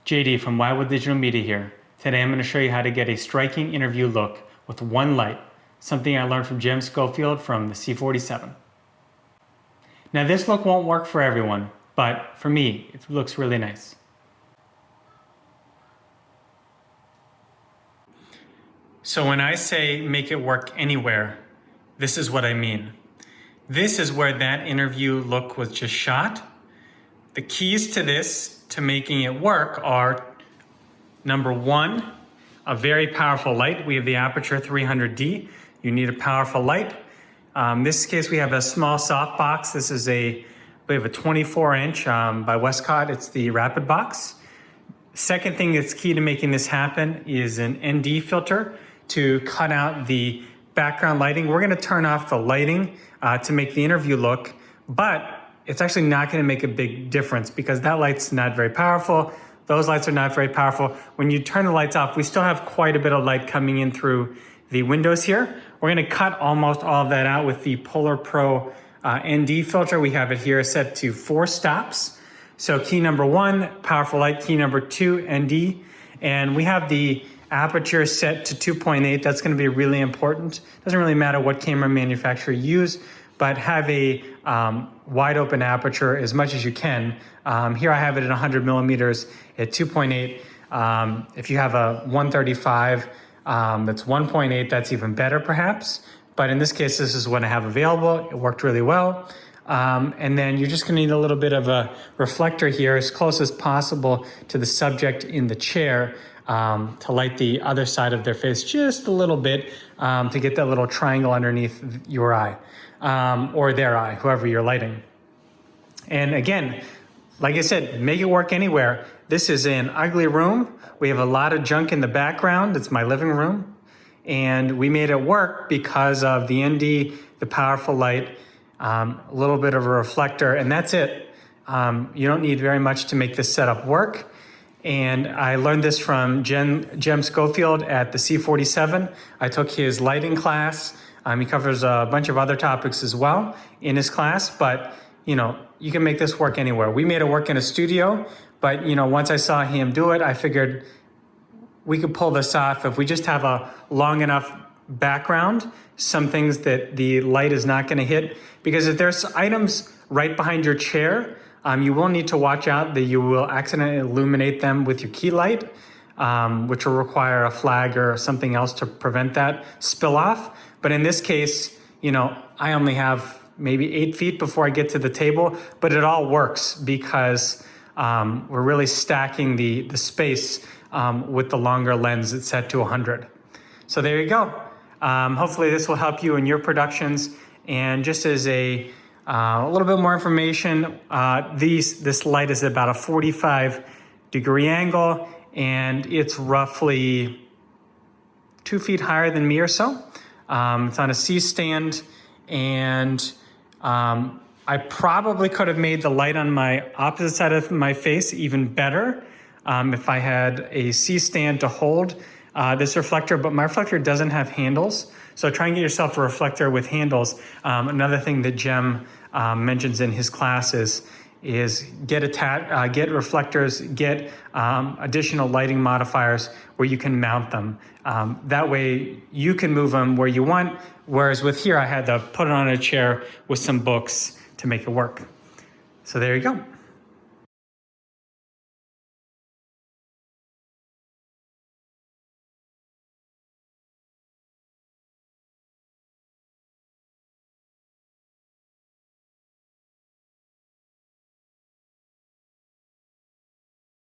JD from Wildwood Digital Media here. Today I'm going to show you how to get a striking interview look with one light, something I learned from Jim Schofield from the C47. Now this look won't work for everyone, but for me it looks really nice. So when I say make it work anywhere, this is what I mean. This is where that interview look was just shot. The keys to this, to making it work, are number one, a very powerful light. We have the Aputure 300D. You need a powerful light. In this case, we have a small softbox. This is we have a 24-inch by Westcott. It's the RapidBox. Second thing that's key to making this happen is an ND filter to cut out the background lighting. We're gonna turn off the lighting to make the interview look, but it's actually not gonna make a big difference because that light's not very powerful. Those lights are not very powerful. When you turn the lights off, we still have quite a bit of light coming in through the windows here. We're gonna cut almost all of that out with the PolarPro ND filter. We have it here set to 4 stops. So key number 1, powerful light. Key number 2, ND. And we have the aperture set to 2.8. That's gonna be really important. Doesn't really matter what camera manufacturer you use, but have a wide open aperture as much as you can. Here I have it at 100 millimeters at 2.8. If you have a 135 that's 1.8, that's even better perhaps. But in this case, this is what I have available. It worked really well. And then you're just gonna need a little bit of a reflector here as close as possible to the subject in the chair to light the other side of their face just a little bit to get that little triangle underneath your eye. Or their eye, whoever you're lighting. And again, like I said, make it work anywhere. This is an ugly room. We have a lot of junk in the background. It's my living room. And we made it work because of the ND, the powerful light, a little bit of a reflector, and that's it. You don't need very much to make this setup work. And I learned this from Jim Schofield at the C47. I took his lighting class. He covers a bunch of other topics as well in his class, but you know, you can make this work anywhere. We made it work in a studio, but you know, once I saw him do it, I figured we could pull this off if we just have a long enough background, some things that the light is not gonna hit, because if there's items right behind your chair, you will need to watch out that you will accidentally illuminate them with your key light, which will require a flag or something else to prevent that spill off. But in this case, you know, I only have maybe 8 feet before I get to the table, but it all works because we're really stacking the space with the longer lens that's set to 100. So there you go. Hopefully this will help you in your productions. And just as a little bit more information, this light is about a 45-degree angle, and it's roughly 2 feet higher than me or so. It's on a C-stand, and I probably could have made the light on my opposite side of my face even better if I had a C-stand to hold this reflector, but my reflector doesn't have handles. So try and get yourself a reflector with handles. Another thing that Jim mentions in his classes is get reflectors, get additional lighting modifiers where you can mount them. That way you can move them where you want, whereas with here I had to put it on a chair with some books to make it work. So there you go.